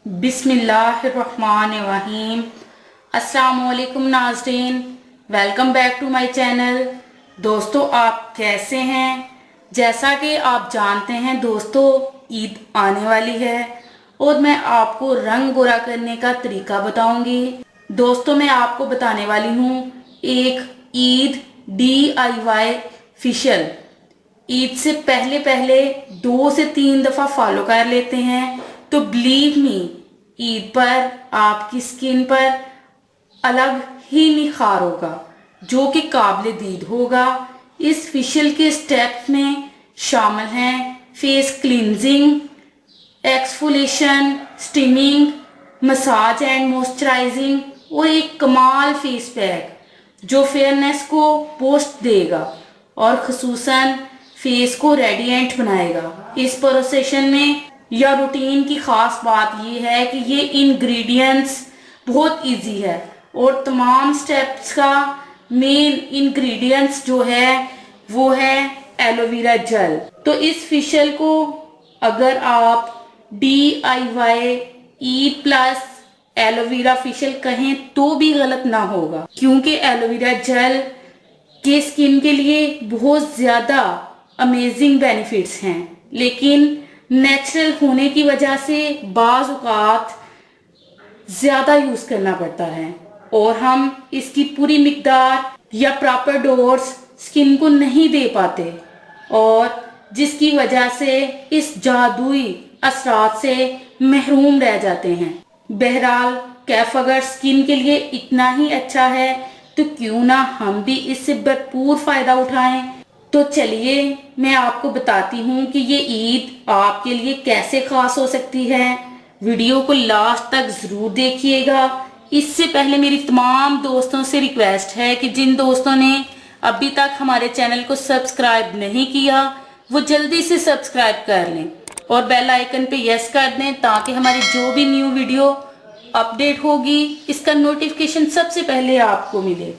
बिस्मिल्लाहिर्रहमानिर्रहीम। अस्सलामुअलैकुम नाज़रीन, welcome back to my channel. दोस्तों, आप कैसे हैं? जैसा कि आप जानते हैं दोस्तों, ईद आने वाली है और मैं आपको रंग गोरा करने का तरीका बताऊंगी। दोस्तों, मैं आपको बताने वाली हूँ एक ईद DIY फेशियल। ईद से पहले पहले 2 से 3 दफा फॉलो कर लेते हैं तो बिलीव मी, ईद पर आपकी स्किन पर अलग ही निखार होगा जो कि काबिल दीद होगा। इस फेशियल के स्टेप्स में शामिल हैं face cleansing, exfoliation, steaming, massage and moisturising और एक कमाल फेस पैक जो फेयरनेस को बूस्ट देगा और खुसूसन फेस को रेडिएंट बनाएगा। इस प्रोसेशन में या रूटीन की खास बात यह है कि ये इंग्रेडिएंट्स बहुत इजी है और तमाम स्टेप्स का मेन इंग्रेडिएंट्स जो है वो है एलोवेरा जेल। तो इस फेशियल को अगर आप DIY Eid plus aloe vera facial कहें तो भी गलत ना होगा, क्योंकि एलोवेरा जेल के स्किन के लिए बहुत ज्यादा अमेजिंग बेनिफिट्स हैं, लेकिन नेचुरल होने की वजह से बाज औकात ज्यादा यूज करना पड़ता है और हम इसकी पूरी मिकदार या प्रॉपर डोज स्किन को नहीं दे पाते और जिसकी वजह से इस जादुई असरात से महरूम रह जाते हैं। बहरहाल, कैफ अगर स्किन के लिए इतना ही अच्छा है तो क्यों ना हम भी इससे भरपूर फायदा उठाएं। तो चलिए मैं आपको बताती हूँ कि ये ईद आपके लिए कैसे खास हो सकती है। वीडियो को लास्ट तक जरूर देखिएगा। इससे पहले मेरी तमाम दोस्तों से रिक्वेस्ट है कि जिन दोस्तों ने अभी तक हमारे चैनल को सब्सक्राइब नहीं किया वो जल्दी से सब्सक्राइब कर लें और बेल आइकन पे यस कर दें ताकि हमारी जो भी न्यू वीडियो अपडेट होगी इसका नोटिफिकेशन सबसे पहले आपको मिले।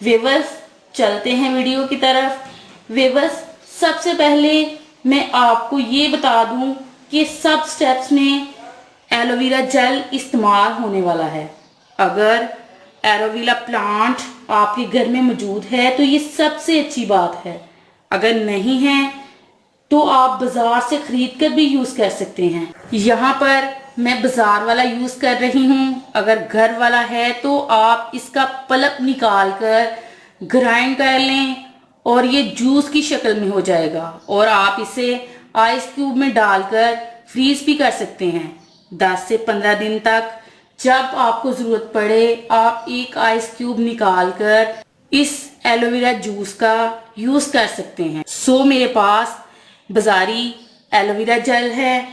व्यूअर्स, चलते हैं वीडियो की तरफ। व्यूअर्स, सबसे पहले मैं आपको ये बता दूं कि सब स्टेप्स में एलोवेरा जेल इस्तेमाल होने वाला है। अगर एलोवेरा प्लांट आपके घर में मौजूद है तो ये सबसे अच्छी बात है, अगर नहीं है तो आप बाजार से खरीद कर भी यूज कर सकते हैं। यहाँ पर मैं बाजार वाला यूज कर रही हूँ, अगर घर वाला है तो आप इसका पल्प निकाल कर ग्राइंड कर लें और ये जूस की शक्ल में हो जाएगा और आप इसे आइस क्यूब में डालकर फ्रीज भी कर सकते हैं 10 से 15 दिन तक। जब आपको जरूरत पड़े आप एक आइस क्यूब निकाल कर इस एलोवेरा जूस का यूज कर सकते हैं। मेरे पास बाजारी एलोवेरा जेल है।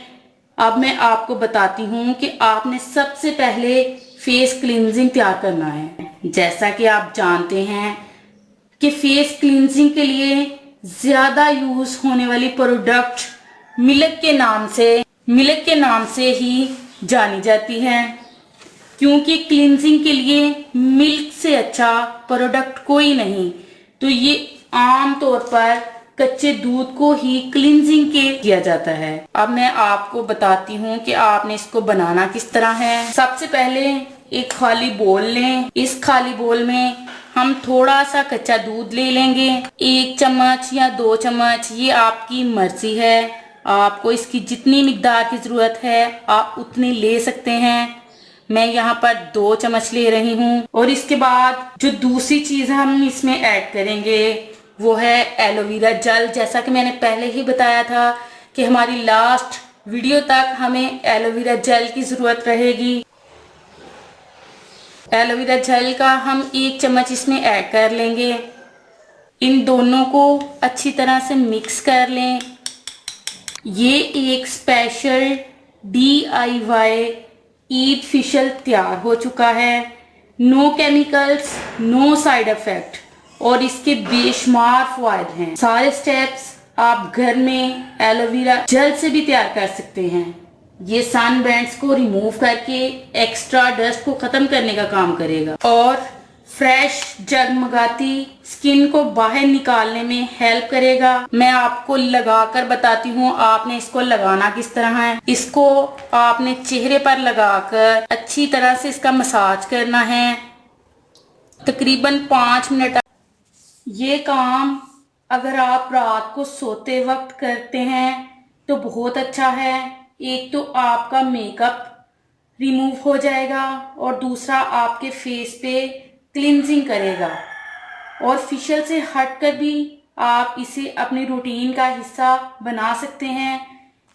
अब मैं आपको बताती हूँ कि आपने सबसे पहले फेस क्लींजिंग तैयार करना है। जैसा कि आप जानते हैं कि फेस क्लींजिंग के लिए ज्यादा यूज होने वाली प्रोडक्ट मिल्क के नाम से ही जानी जाती है, क्योंकि क्लींजिंग के लिए मिल्क से अच्छा प्रोडक्ट कोई नहीं। तो ये आम तौर पर कच्चे दूध को ही क्लींजिंग के किया जाता है। अब मैं आपको बताती हूँ कि आपने इसको बनाना किस तरह है। सबसे पहले एक खाली बोल लें। इस खाली बोल में हम थोड़ा सा कच्चा दूध ले लेंगे, 1 चम्मच या 2 चम्मच, ये आपकी मर्जी है। आपको इसकी जितनी मिकदार की जरूरत है आप उतनी ले सकते हैं। मैं यहाँ पर 2 चम्मच ले रही हूँ। और इसके बाद जो दूसरी चीज हम इसमें ऐड करेंगे वो है एलोवेरा जेल। जैसा कि मैंने पहले ही बताया था कि हमारी लास्ट वीडियो तक हमें एलोवेरा जेल की जरूरत रहेगी। एलोवेरा जेल का हम 1 चम्मच इसमें ऐड कर लेंगे। इन दोनों को अच्छी तरह से मिक्स कर लें। ये एक स्पेशल DIY ईद फेशियल तैयार हो चुका है। No chemicals, no side effect और इसके बेशुमार फायद हैं। सारे स्टेप्स आप घर में एलोवेरा जेल से भी तैयार कर सकते हैं। ये सन बैंड्स को रिमूव करके एक्स्ट्रा डस्ट को खत्म करने का काम करेगा और फ्रेश जगमगाती स्किन को बाहर निकालने में हेल्प करेगा। मैं आपको लगाकर बताती हूँ आपने इसको लगाना किस तरह है। इसको आपने चेहरे पर लगाकर अच्छी तरह से इसका मसाज करना है, तकरीबन 5 मिनट। ये काम अगर आप रात को सोते वक्त करते हैं तो बहुत अच्छा है। एक तो आपका मेकअप रिमूव हो जाएगा और दूसरा आपके फेस पे क्लिनजिंग करेगा। और फेशियल से हटकर भी आप इसे अपनी रूटीन का हिस्सा बना सकते हैं।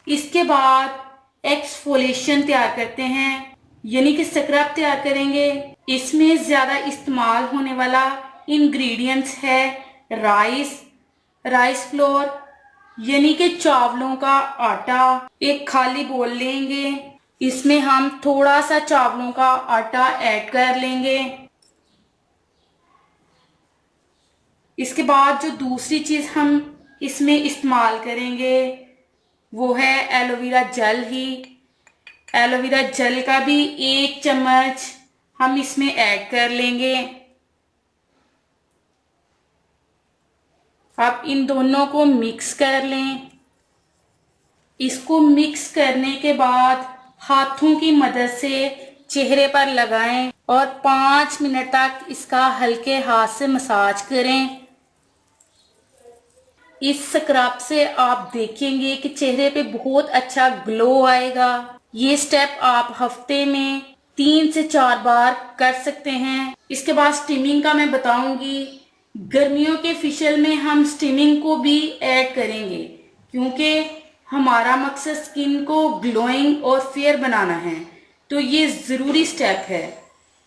इसके बाद एक्सफोलिएशन तैयार करते हैं, यानी कि स्क्रब तैयार करेंगे। इसमें ज़्यादा इस्तेमाल होने वाला इंग्रेडिएंट्स है राइस फ्लोर, यानी कि चावलों का आटा। एक खाली बोल लेंगे, इसमें हम थोड़ा सा चावलों का आटा ऐड कर लेंगे। इसके बाद जो दूसरी चीज़ हम इसमें इस्तेमाल करेंगे वो है एलोवेरा जेल ही। एलोवेरा जेल का भी 1 चम्मच हम इसमें ऐड कर लेंगे। अब इन दोनों को मिक्स कर लें। इसको मिक्स करने के बाद हाथों की मदद से चेहरे पर लगाएं और 5 मिनट तक इसका हल्के हाथ से मसाज करें। इस स्क्रब से आप देखेंगे कि चेहरे पे बहुत अच्छा ग्लो आएगा। ये स्टेप आप हफ्ते में 3 से 4 बार कर सकते हैं। इसके बाद स्टीमिंग का मैं बताऊंगी। गर्मियों के फेशियल में हम स्टीमिंग को भी ऐड करेंगे, क्योंकि हमारा मकसद स्किन को ग्लोइंग और फेयर बनाना है, तो ये ज़रूरी स्टेप है।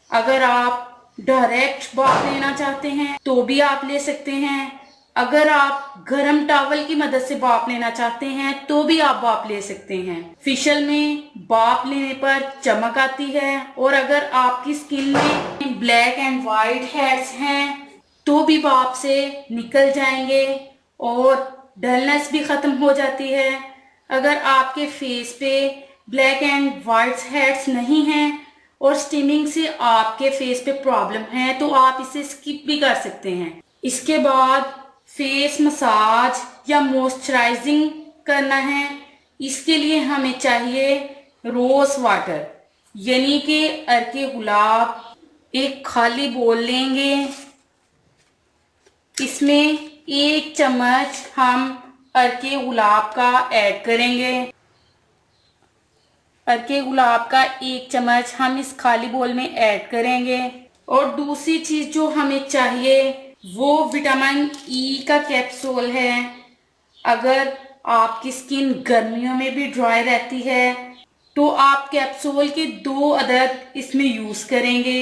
अगर आप डायरेक्ट बाथ लेना चाहते हैं तो भी आप ले सकते हैं। अगर आप गर्म टॉवल की मदद से भाप लेना चाहते हैं तो भी आप भाप ले सकते हैं। फेशियल में भाप लेने पर चमक आती है, और अगर आपकी स्किन में ब्लैक एंड वाइट हेड्स हैं तो भी भाप से निकल जाएंगे और डलनेस भी खत्म हो जाती है। अगर आपके फेस पे ब्लैक एंड वाइट हेड्स नहीं हैं और स्टीमिंग से आपके फेस पे प्रॉब्लम है तो आप इसे स्किप भी कर सकते हैं। इसके बाद फेस मसाज या मॉइस्चराइजिंग करना है। इसके लिए हमें चाहिए रोज वाटर, यानी कि अर्के गुलाब। एक खाली बोल लेंगे, इसमें 1 चम्मच हम अर्के गुलाब का ऐड करेंगे। अर्के गुलाब का 1 चम्मच हम इस खाली बोल में ऐड करेंगे। और दूसरी चीज जो हमें चाहिए वो विटामिन ई का कैप्सूल है। अगर आपकी स्किन गर्मियों में भी ड्राई रहती है तो आप कैप्सूल के 2 अदद इसमें यूज करेंगे।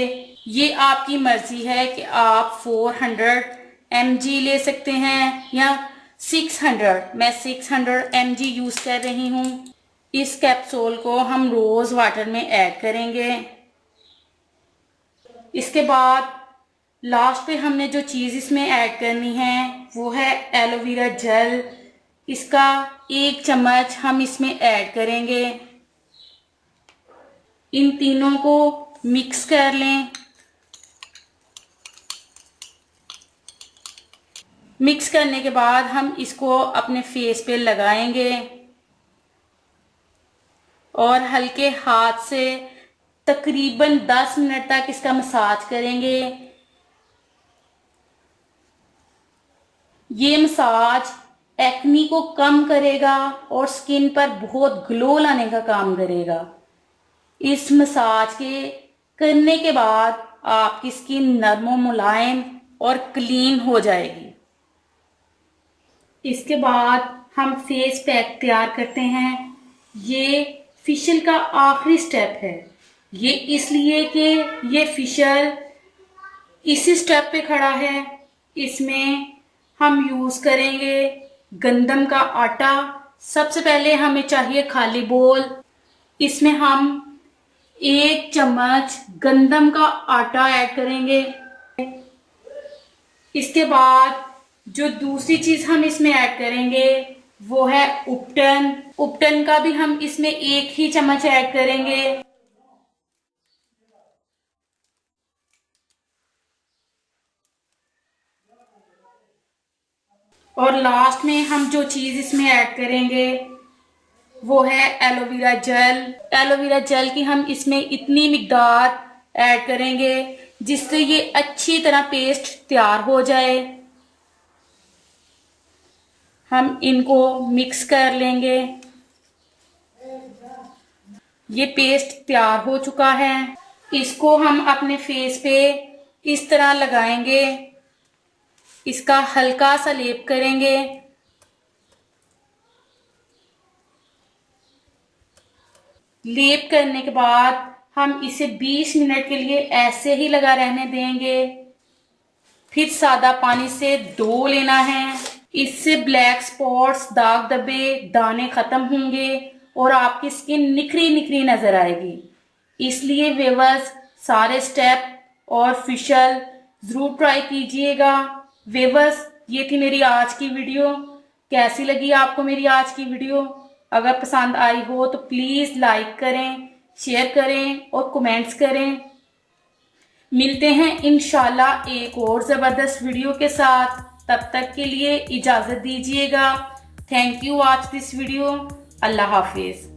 ये आपकी मर्जी है कि आप 400 mg ले सकते हैं या 600। मैं 600 mg यूज कर रही हूँ। इस कैप्सूल को हम रोज वाटर में ऐड करेंगे। इसके बाद लास्ट पे हमने जो चीज़ इसमें ऐड करनी है वो है एलोवेरा जेल। इसका 1 चम्मच हम इसमें ऐड करेंगे। इन तीनों को मिक्स कर लें। मिक्स करने के बाद हम इसको अपने फेस पे लगाएंगे और हल्के हाथ से तकरीबन 10 मिनट तक इसका मसाज करेंगे। ये मसाज एक्नी को कम करेगा और स्किन पर बहुत ग्लो लाने का काम करेगा। इस मसाज के करने के बाद आपकी स्किन नरम मुलायम और क्लीन हो जाएगी। इसके बाद हम फेस पैक तैयार करते हैं। ये फेशियल का आखिरी स्टेप है। ये इसलिए कि ये फेशियल इसी स्टेप पे खड़ा है। इसमें हम यूज करेंगे गंदम का आटा। सबसे पहले हमें चाहिए खाली बोल। इसमें हम 1 चम्मच गंदम का आटा ऐड करेंगे। इसके बाद जो दूसरी चीज हम इसमें ऐड करेंगे वो है उपटन। उपटन का भी हम इसमें 1 ही चम्मच ऐड करेंगे। और लास्ट में हम जो चीज़ इसमें ऐड करेंगे वो है एलोवेरा जेल। एलोवेरा जेल की हम इसमें इतनी मिकदार ऐड करेंगे जिससे ये अच्छी तरह पेस्ट तैयार हो जाए। हम इनको मिक्स कर लेंगे। ये पेस्ट तैयार हो चुका है। इसको हम अपने फेस पे इस तरह लगाएंगे, इसका हल्का सा लेप करेंगे। लेप करने के बाद हम इसे 20 मिनट के लिए ऐसे ही लगा रहने देंगे। फिर सादा पानी से धो लेना है। इससे ब्लैक स्पॉट्स, दाग धब्बे, दाने खत्म होंगे और आपकी स्किन निखरी निखरी नजर आएगी। इसलिए व्यूअर्स सारे स्टेप और फेशियल जरूर ट्राई कीजिएगा। व्यूअर्स ये थी मेरी आज की वीडियो। कैसी लगी आपको मेरी आज की वीडियो? अगर पसंद आई हो तो प्लीज लाइक करें, शेयर करें और कमेंट्स करें। मिलते हैं इंशाल्लाह एक और जबरदस्त वीडियो के साथ। तब तक के लिए इजाजत दीजिएगा। Thank you watch this video. Allah Hafiz.